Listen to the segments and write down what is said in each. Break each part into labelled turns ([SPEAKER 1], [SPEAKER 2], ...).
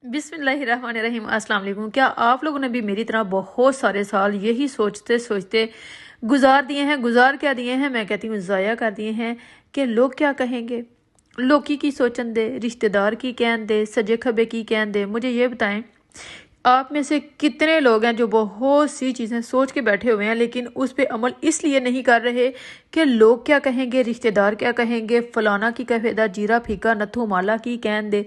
[SPEAKER 1] बिस्मिल्लाहिर्रहमानिर्रहीम। अस्सलाम वालेकुम। क्या आप लोगों ने भी मेरी तरह बहुत सारे साल यही सोचते सोचते गुजार दिए हैं? गुजार क्या दिए हैं, मैं कहती हूँ ज़ाया कर दिए हैं कि लोग क्या कहेंगे, लोकी की सोचन दे, रिश्तेदार की कहन दे, सजे खबे की कहन दे। मुझे ये बताएं, आप में से कितने लोग हैं जो बहुत सी चीज़ें सोच के बैठे हुए हैं लेकिन उस पर अमल इसलिए नहीं कर रहे कि लोग क्या कहेंगे, रिश्तेदार क्या कहेंगे, फलाना की कफेदा जीरा फीका नथु माला की कहन दे।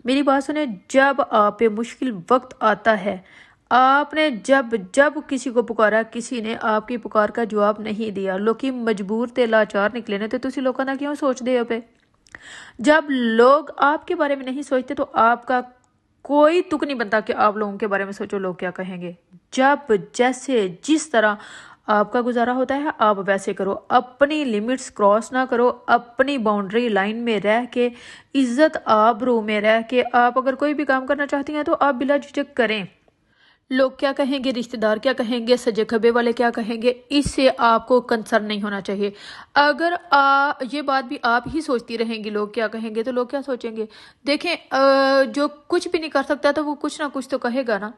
[SPEAKER 1] मेरी बात सुने, जब आप पे मुश्किल वक्त आता है, आपने जब जब किसी को पुकारा, किसी ने आपकी पुकार का जवाब नहीं दिया, लोग मजबूर थे, लाचार निकले ने, तो तुसी लोगों का क्यों सोचते हो पे? जब लोग आपके बारे में नहीं सोचते तो आपका कोई तुक नहीं बनता कि आप लोगों के बारे में सोचो लोग क्या कहेंगे। जब जैसे जिस तरह आपका गुजारा होता है आप वैसे करो, अपनी लिमिट्स क्रॉस ना करो, अपनी बाउंड्री लाइन में रह के, इज्जत आबरू में रह के आप अगर कोई भी काम करना चाहती हैं तो आप बिला झिझक करें। लोग क्या कहेंगे, रिश्तेदार क्या कहेंगे, सजे खबे वाले क्या कहेंगे, इससे आपको कंसर्न नहीं होना चाहिए। अगर ये बात भी आप ही सोचती रहेंगी लोग क्या कहेंगे, तो लोग क्या सोचेंगे? देखें, जो कुछ भी नहीं कर सकता तो वो कुछ ना कुछ तो कहेगा ना।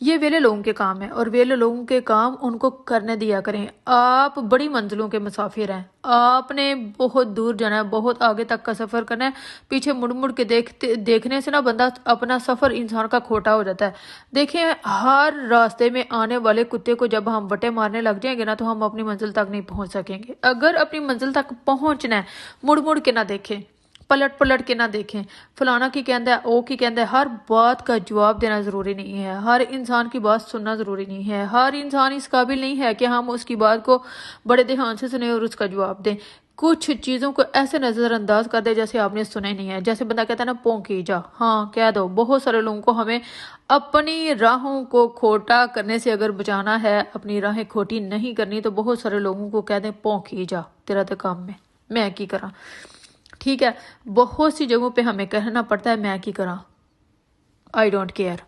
[SPEAKER 1] ये वेले लोगों के काम है और वेले लोगों के काम उनको करने दिया करें। आप बड़ी मंजिलों के मुसाफिर हैं, आपने बहुत दूर जाना है, बहुत आगे तक का सफ़र करना है। पीछे मुड़ मुड़ के देखने से ना बंदा अपना सफ़र इंसान का खोटा हो जाता है। देखें, हर रास्ते में आने वाले कुत्ते को जब हम वटे मारने लग जाएंगे ना तो हम अपनी मंजिल तक नहीं पहुंच सकेंगे। अगर अपनी मंजिल तक पहुंचना है, मुड़ मुड़ के ना देखें, पलट पलट के ना देखें, फलाना की कहता है, ओ की कहता है। हर बात का जवाब देना ज़रूरी नहीं है, हर इंसान की बात सुनना ज़रूरी नहीं है, हर इंसान इस काबिल नहीं है कि हम उसकी बात को बड़े ध्यान से सुने और उसका जवाब दें। कुछ चीज़ों को ऐसे नज़रअंदाज कर दे जैसे आपने सुना ही नहीं है। जैसे बंदा कहता है ना, पोंकी जा, हाँ कह दो। बहुत सारे लोगों को हमें अपनी राहों को खोटा करने से अगर बचाना है, अपनी राहें खोटी नहीं करनी, तो बहुत सारे लोगों को कह दें पोंकी जा, तेरा तो काम में, मैं की करा। ठीक है, बहुत सी जगहों पे हमें कहना पड़ता है मैं की करा, आई डोंट केयर।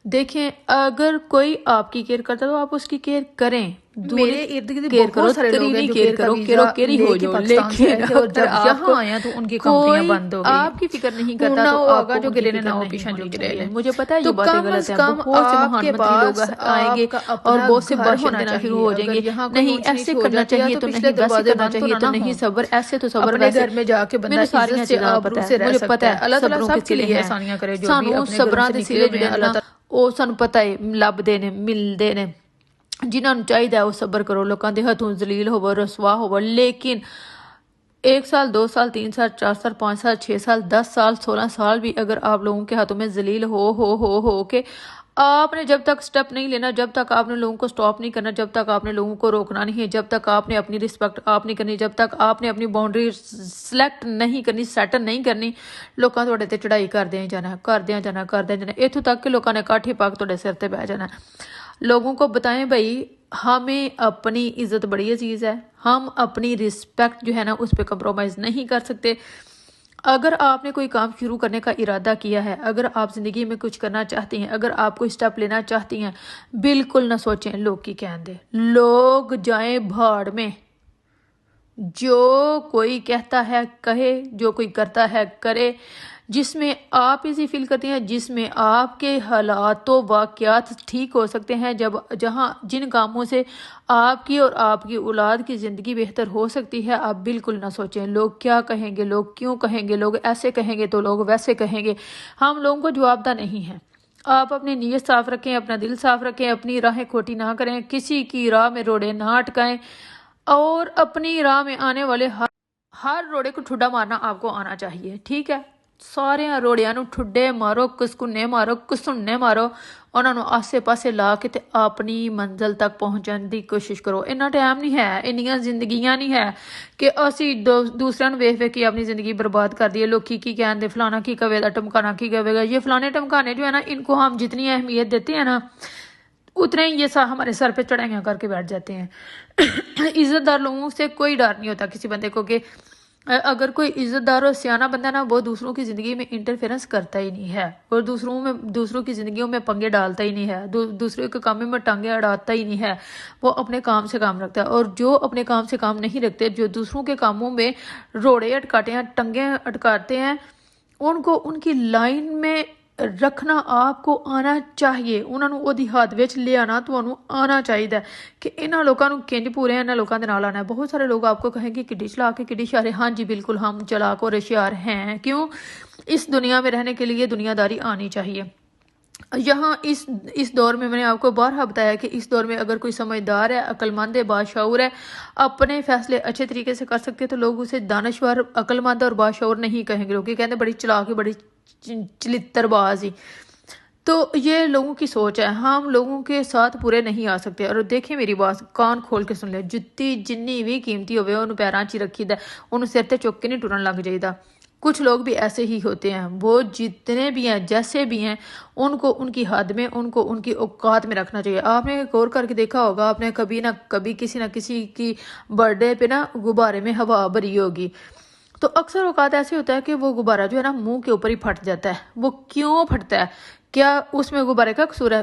[SPEAKER 1] देखें, अगर कोई आपकी केयर करता है तो आप उसकी केयर करें।
[SPEAKER 2] मेरे इर्द गिर्द
[SPEAKER 1] केयर करो,
[SPEAKER 2] बहुत सारे लोग हैं जो केयर का वीजा लेके पाकिस्तान से आए थे और जब यहाँ आया तो उनकी कंपनियां बंद हो गई।
[SPEAKER 1] आपकी फिक्र नहीं करता
[SPEAKER 2] ना
[SPEAKER 1] तो
[SPEAKER 2] होगा
[SPEAKER 1] आपको
[SPEAKER 2] जो गिरे ना हो
[SPEAKER 1] नहीं
[SPEAKER 2] पीछा जो
[SPEAKER 1] होनी
[SPEAKER 2] गिरे
[SPEAKER 1] चाहिए।
[SPEAKER 2] ले।
[SPEAKER 1] मुझे पता है
[SPEAKER 2] तो
[SPEAKER 1] ये बातें
[SPEAKER 2] कम
[SPEAKER 1] गलत
[SPEAKER 2] से
[SPEAKER 1] हैं,
[SPEAKER 2] कम
[SPEAKER 1] बहुत से
[SPEAKER 2] आपके
[SPEAKER 1] महानमंत्री लोग
[SPEAKER 2] पास
[SPEAKER 1] आएंगे
[SPEAKER 2] आपका
[SPEAKER 1] और
[SPEAKER 2] अपना
[SPEAKER 1] बहुत से
[SPEAKER 2] घर
[SPEAKER 1] भाषण
[SPEAKER 2] होना
[SPEAKER 1] देना शुरू
[SPEAKER 2] चाहिए।
[SPEAKER 1] हो
[SPEAKER 2] अगर
[SPEAKER 1] जाएंगे,
[SPEAKER 2] यहाँ कोई
[SPEAKER 1] नहीं
[SPEAKER 2] ऊंच नीच
[SPEAKER 1] ऐसे
[SPEAKER 2] हो
[SPEAKER 1] करना
[SPEAKER 2] जाती है
[SPEAKER 1] चाहिए
[SPEAKER 2] तो
[SPEAKER 1] तो
[SPEAKER 2] पिछले
[SPEAKER 1] नहीं, वैसे
[SPEAKER 2] दरवाजे
[SPEAKER 1] करना
[SPEAKER 2] बंद
[SPEAKER 1] चाहिए तो
[SPEAKER 2] ना
[SPEAKER 1] नहीं,
[SPEAKER 2] हो।
[SPEAKER 1] सब्र ऐसे तो सब्र
[SPEAKER 2] अपने
[SPEAKER 1] वैसे।
[SPEAKER 2] घर में जाके बंदा
[SPEAKER 1] मैंने सारी
[SPEAKER 2] इज्जत से
[SPEAKER 1] चीज़ां
[SPEAKER 2] आबरू
[SPEAKER 1] पता
[SPEAKER 2] से
[SPEAKER 1] है,
[SPEAKER 2] रह
[SPEAKER 1] मुझे
[SPEAKER 2] सकता
[SPEAKER 1] पता
[SPEAKER 2] है।
[SPEAKER 1] है
[SPEAKER 2] अल्लाह ताला
[SPEAKER 1] सब्रों के
[SPEAKER 2] सबके
[SPEAKER 1] सिले
[SPEAKER 2] लिए
[SPEAKER 1] हैं।
[SPEAKER 2] आसानियां करे, जो भी
[SPEAKER 1] सानू
[SPEAKER 2] अपने घरों
[SPEAKER 1] सब्रां
[SPEAKER 2] से
[SPEAKER 1] दे
[SPEAKER 2] निकले
[SPEAKER 1] सिले
[SPEAKER 2] हुए
[SPEAKER 1] जिहड़े
[SPEAKER 2] हैं।
[SPEAKER 1] ना ਉਹ ਸਾਨੂੰ ਪਤਾ ਹੈ ਲੱਭਦੇ ਨੇ, ਮਿਲਦੇ ਨੇ। जिन्हों चाहिए वो सब्र करो, लोगों के हथों जलील होवो, रसवा होवो, लेकिन 1 साल 2 साल 3 साल 4 साल 5 साल 6 साल 10 साल 16 साल भी अगर आप लोगों के हाथों में जलील हो के आपने जब तक स्टेप नहीं लेना, जब तक आपने लोगों को स्टॉप नहीं करना, जब तक आपने लोगों को रोकना नहीं है, जब तक आपने अपनी रिस्पेक्ट आप नहीं करनी, जब तक आपने अपनी बाउंड्री सिलेक्ट नहीं करनी, सैट नहीं करनी, लोगों थोड़े ते चढ़ाई करदे जाना, करदे जाना इत्थों तक कि लोगों ने काठी पाक थोड़े सिर ते बह जाना। लोगों को बताएं भाई, हमें अपनी इज्जत बड़ी अजीज है, हम अपनी रिस्पेक्ट जो है ना उस पर कंप्रोमाइज़ नहीं कर सकते। अगर आपने कोई काम शुरू करने का इरादा किया है, अगर आप ज़िंदगी में कुछ करना चाहती हैं, अगर आप कोई स्टेप लेना चाहती हैं, बिल्कुल ना सोचें लोग की कहन दे। लोग जाएं भाड़ में, जो कोई कहता है कहे, जो कोई करता है करे, जिसमें आप इसी फील करते हैं, जिसमें आपके हालातों वाक़यात ठीक हो सकते हैं, जहाँ जिन कामों से आपकी और आपकी औलाद की ज़िंदगी बेहतर हो सकती है, आप बिल्कुल ना सोचें लोग क्या कहेंगे, लोग क्यों कहेंगे, लोग ऐसे कहेंगे तो लोग वैसे कहेंगे। हम लोगों को जवाबदा नहीं है। आप अपनी नीयत साफ़ रखें, अपना दिल साफ़ रखें, अपनी राहें खोटी ना करें, किसी की राह में रोड़े ना अटकाएं और अपनी राह में आने वाले हर रोड़े को ठुड्डा मारना आपको आना चाहिए। ठीक है, सारे रोड़ियां नूं ठुड्डे मारो, कुसकुन्ने मारो, कुसुन्ने मारो, उन्होंने आसे पासे ला के ते अपनी मंजिल तक पहुंचने की कोशिश करो। इन्ना टाइम नहीं है, इन्नियां जिंदगियां नहीं है कि असी दूसरों वेख वेख के अपनी ज़िंदगी बर्बाद कर दिए। लोग की कहते फलाना की कवेगा, टमकाना की कवेगा। ये फलाने टमकाने जो है ना, इनको हम जितनी अहमियत देते हैं ना, उतने ही ये हमारे सर पे चढ़ाइयाँ करके बैठ जाते हैं। इज्जतदार लोगों से कोई डर नहीं होता किसी बंदे को कि अगर कोई इज्जतदार और सियाना बंदा ना, वो दूसरों की ज़िंदगी में इंटरफेरेंस करता ही नहीं है और दूसरों की ज़िंदगियों में पंगे डालता ही नहीं है, दूसरे के काम में टांगे अड़ाता ही नहीं है। वो अपने काम से काम रखता है, और जो अपने काम से काम नहीं रखते, जो दूसरों के कामों में रोड़े अटकाते हैं, टंगे अटकाते हैं, उनको उनकी लाइन में ਰੱਖਣਾ ਆਪ ਕੋ ਆਣਾ ਚਾਹੀਏ, ਉਹਨਾਂ ਨੂੰ ਉਹਦੀ ਹੱਦ ਵਿੱਚ ਲਿਆਣਾ ਤੁਹਾਨੂੰ ਆਣਾ ਚਾਹੀਦਾ ਕਿ ਇਹਨਾਂ ਲੋਕਾਂ ਨੂੰ ਕਿੰਜ ਪੂਰੇ ਇਹਨਾਂ ਲੋਕਾਂ ਦੇ ਨਾਲ ਆਣਾ। ਬਹੁਤ ਸਾਰੇ ਲੋग ਆਪਕੋ ਕहेंगे किड्डी चलाक है किड्डी होशियार है। हाँ जी बिल्कुल हम चलाक और होशियार हैं। क्यों? इस दुनिया में रहने के लिए दुनियादारी आनी चाहिए। यहाँ इस दौर में मैंने आपको बारहा बताया कि इस दौर में अगर कोई समझदार है, अक्लमंद है, बाशऊर है, अपने फैसले अच्छे तरीके से कर सकते हैं तो लोग उसे दानश्वर, अक्लमंद और बाशऊर नहीं कहेंगे। लोग कहते बड़ी चलाक है, बड़ी चलित्रबाज ही। तो ये लोगों की सोच है, हम लोगों के साथ पूरे नहीं आ सकते। और देखिए मेरी बात कान खोल के सुन ले, जुत्ती जिन्नी भी कीमती होवे उन्हें पैरां च रखीदा, उन्हें सिर ते चुक के नहीं टुरन लग जाइदा। कुछ लोग भी ऐसे ही होते हैं, वो जितने भी हैं जैसे भी हैं उनको उनकी हद में, उनको उनकी औकात में रखना चाहिए। आपने गौर करके देखा होगा, आपने कभी ना कभी किसी ना किसी की बर्थडे पे ना गुब्बारे में हवा भरी होगी, तो अक्सर औकात ऐसे होता है कि वो गुब्बारा जो है ना मुंह के ऊपर ही फट जाता है। वो क्यों फटता है? क्या उसमें गुब्बारे का कसूर है?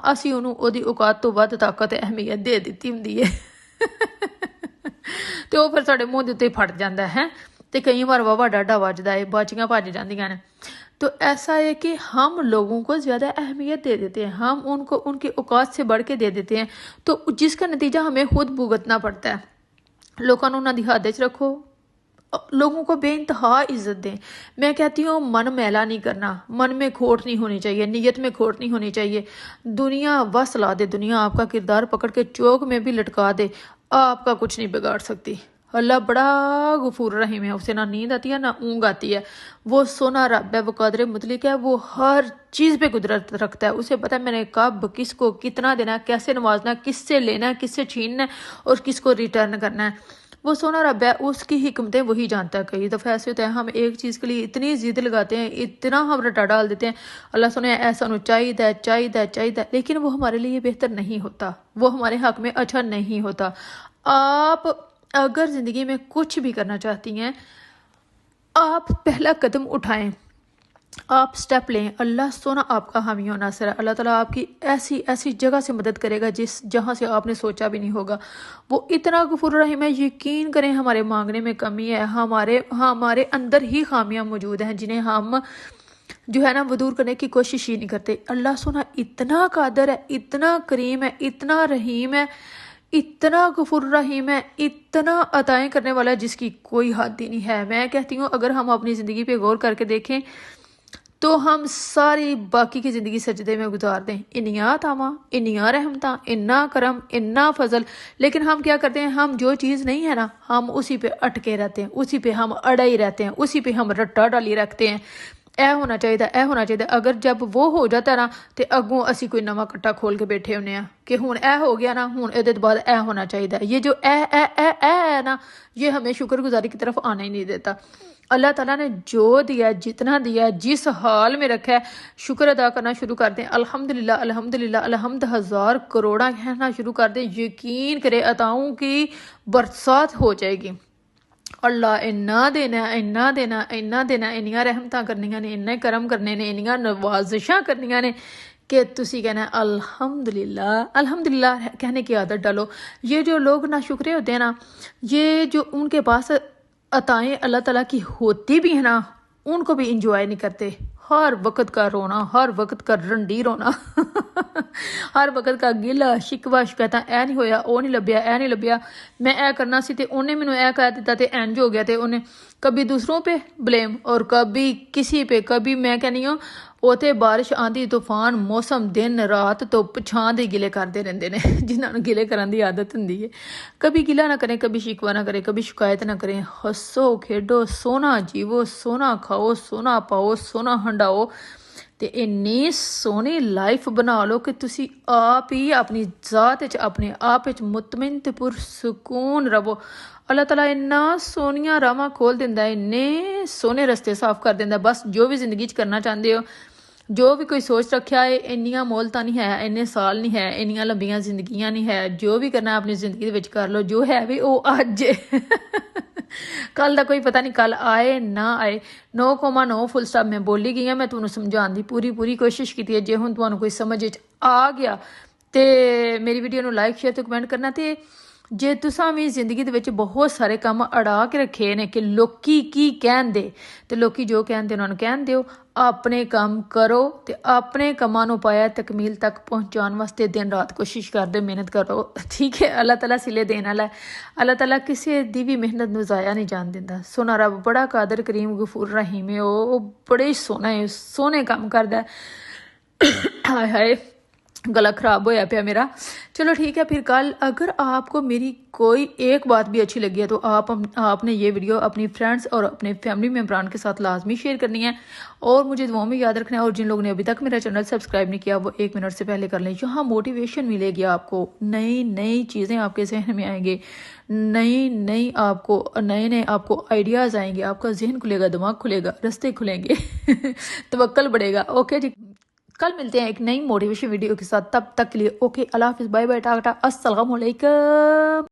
[SPEAKER 1] असी उन्होंने ओदी औकात तो वध ताकत अहमियत दे दी होंदी है तो वो फिर साडे मुंह दे उत्ते फट जाता है। तो कई बार वावा डाडा वजदा है, बाचियां भज जांदियां ने। तो ऐसा है कि हम लोगों को ज़्यादा अहमियत दे देते हैं, हम उनको उनकी औकात से बढ़ के दे देते हैं, तो जिसका नतीजा हमें खुद भुगतना पड़ता है। लोगों को उन्होंने हद च रखो, लोगों को बेइंतहा इज्जत दें। मैं कहती हूँ मन मैला नहीं करना, मन में खोट नहीं होनी चाहिए, नीयत में खोट नहीं होनी चाहिए। दुनिया बस ला दे, दुनिया आपका किरदार पकड़ के चौक में भी लटका दे, आपका कुछ नहीं बिगाड़ सकती। अल्लाह बड़ा गफूर रहीम है, उसे ना नींद आती है ना ऊँग आती है। वो सोना रब है, वो कादर मुतलिक है, वो हर चीज़ पे कुदरत रखता है। उसे पता है मैंने कब किसको कितना देना, कैसे नवाजना, किससे लेना, किससे छीनना और किसको रिटर्न करना है। वो सोना रब है, उसकी हिकमतें वही जानता है। कई दफ़ा ऐसे होता है हम एक चीज़ के लिए इतनी जिद लगाते हैं, इतना हम रटा डाल देते हैं, अल्लाह सुने ऐसा नु चाहिए, लेकिन वो हमारे लिए बेहतर नहीं होता, वो हमारे हक में अच्छा नहीं होता। आप अगर ज़िंदगी में कुछ भी करना चाहती हैं, आप पहला कदम उठाएं, आप स्टेप लें, अल्लाह सोना आपका हामी और नासिर है। अल्लाह ताला आपकी ऐसी ऐसी जगह से मदद करेगा जहाँ से आपने सोचा भी नहीं होगा। वो इतना गफूर रहीम है, यकीन करें हमारे मांगने में कमी है, हमारे अंदर ही खामियां मौजूद हैं जिन्हें हम जो है ना वो दूर करने की कोशिश ही नहीं करते। अल्लाह सोना इतना कादर है, इतना करीम है, इतना रहीम है, इतना गफूर रहीम है, इतना अताएं करने वाला है जिसकी कोई हद ही नहीं है। मैं कहती हूँ अगर हम अपनी ज़िंदगी पे गौर करके देखें तो हम सारी बाकी की ज़िंदगी सजदे में गुजार दें। इन्नियाँ तामा, इन्नियाँ रहमता, इन्ना करम, इन्ना फजल, लेकिन हम क्या करते हैं, हम जो चीज़ नहीं है ना हम उसी पे अटके रहते हैं, उसी पे हम अड़े ही रहते हैं, उसी पे हम रट्टा डाली रखते हैं। ए होना चाहिए। अगर जब वो हो जाता ना तो अगों असी कोई नवा कट्टा खोल के बैठे होने कि हुण ए हो गया ना, हुण ए बाद ए होना चाहिए। ये जो ए है ना, ये हमें शुक्रगुजारी की तरफ आने ही नहीं देता। अल्लाह ताला ने जो दिया, जितना दिया, जिस हाल में रखा है, शुक्र अदा करना शुरू कर दें। अल्हम्दुलिल्लाह अल्हम्दुलिल्लाह अल्हम्द हज़ार करोड़ा कहना शुरू कर दें। यकीन करें अताओं की बरसात हो जाएगी। अल्लाह इन्ना देना, इन्नियां रहमतां करनियां ने, इन्ने करम करने ने, इन्नियां नवाजिशां करनियां ने कि तुसी कहना अल्हम्दुलिल्लाह। अल्हम्दुलिल्लाह कहने की आदत डालो। ये जो लोग ना शुक्रे होते हैं ना, ये जो उनके पास अताएं अल्लाह ताला की होती भी है ना, उनको भी इंजॉय नहीं करते। हर वक्त का रोना, हर वक्त का रंडी रोना हर वक्त का गिला शिकवा शिकायत, ऐ नहीं होया, ओ नहीं लभ्या, ऐ नहीं लभ्या, मैं ऐ करना सी ते उन्हें मैनू ऐ कह दिता ते इंज हो गया। ते उन्हें कभी दूसरों पे ब्लेम और कभी किसी पे, कभी मैं कहनी हूँ उते बारिश आंधी तूफान मौसम दिन रात धुप छां दे गिले करते रहंदे ने जिन्होंने गिले करन दी आदत हुंदी है। कभी गिला ना करें, कभी शिकवा ना करें, कभी शिकायत ना करें। हसो खेडो, सोना जीवो, सोना खाओ, सोना पाओ, सोना हंडाओ ते इन्नी सोहनी लाइफ बना लो कि तुसी आप ही अपनी जात च, अपने आप च मुतमिन ते पुरसकून रवो। अल्लाह ताला इन्ना सोहनियां रावां खोल दिंदा है, इन्ने सोहने रस्ते साफ कर दिंदा। बस जो भी जिंदगी च करना चाहते हो, जो भी कोई सोच रखा है, इन्नियां मोहलतां नहीं है, इन्ने साल नहीं है, इन्नियां लंबियां जिंदगियां नहीं है। जो भी करना है अपनी जिंदगी विच कर लो, जो है भी वो अज कल का कोई पता नहीं, कल आए ना आए। 9,9 फुल स्टॉप मैं बोली गई हाँ। मैं तुहानू समझाने की पूरी कोशिश की है। जे हुण तुहानू कोई समझ आ गया तो मेरी वीडियो नू लाइक शेयर तो कमेंट करना। तो ਜੇ ਤੁਸੀਂ ਵੀ ਜ਼ਿੰਦਗੀ ਦੇ ਵਿੱਚ ਬਹੁਤ ਸਾਰੇ ਕੰਮ ਅੜਾ ਕੇ ਰੱਖੇ ਨੇ ਕਿ ਲੋਕੀ ਕੀ ਕਹਿੰਦੇ, ਤੇ ਲੋਕੀ ਜੋ ਕਹਿੰਦੇ ਉਹਨਾਂ ਨੂੰ ਕਹਿਣ ਦਿਓ, ਆਪਣੇ ਕੰਮ ਕਰੋ ਤੇ ਆਪਣੇ ਕੰਮਾਂ ਨੂੰ ਪਾਇਆ ਤਕਮੀਲ ਤੱਕ ਪਹੁੰਚਾਉਣ ਵਾਸਤੇ ਦਿਨ ਰਾਤ ਕੋਸ਼ਿਸ਼ ਕਰਦੇ, ਮਿਹਨਤ ਕਰੋ, ਠੀਕ ਹੈ। ਅੱਲਾਹ ਤਾਲਾ ਸਿਲੇ ਦੇਣ ਵਾਲਾ, ਅੱਲਾਹ ਤਾਲਾ ਕਿਸੇ ਦੀ ਵੀ ਮਿਹਨਤ ਨੂੰ ਜ਼ਾਇਆ ਨਹੀਂ ਜਾਣ ਦਿੰਦਾ। ਸੋਨਾ ਰੱਬ ਬੜਾ ਕਾਦਰ ਕਰੀਮ ਗਫੂਰ ਰਹੀਮ ਹੈ, ਉਹ ਬੜੇ ਸੋਹਣੇ ਕੰਮ ਕਰਦਾ है। हाय हाय गला ख़राब होया पिया मेरा। चलो ठीक है, फिर कल अगर आपको मेरी कोई एक बात भी अच्छी लगी है तो आपने ये वीडियो अपनी फ्रेंड्स और अपने फैमिली मेम्बरान के साथ लाजमी शेयर करनी है और मुझे दुआओं में याद रखना है। और जिन लोगों ने अभी तक मेरा चैनल सब्सक्राइब नहीं किया वो 1 मिनट से पहले कर लें। यहाँ मोटिवेशन मिलेगी आपको, नई चीज़ें आपके जहन में आएंगे, नए आपको आइडियाज़ आएंगे, आपका जहन खुलेगा, दिमाग खुलेगा, रास्ते खुलेंगे, तवक्कल बढ़ेगा। ओके जी, कल मिलते हैं एक नई मोटिवेशन वीडियो के साथ, तब तक के लिए ओके, अल्लाह हाफिज़, बाय बाय, टाटा, अस्सलाम वालेकुम।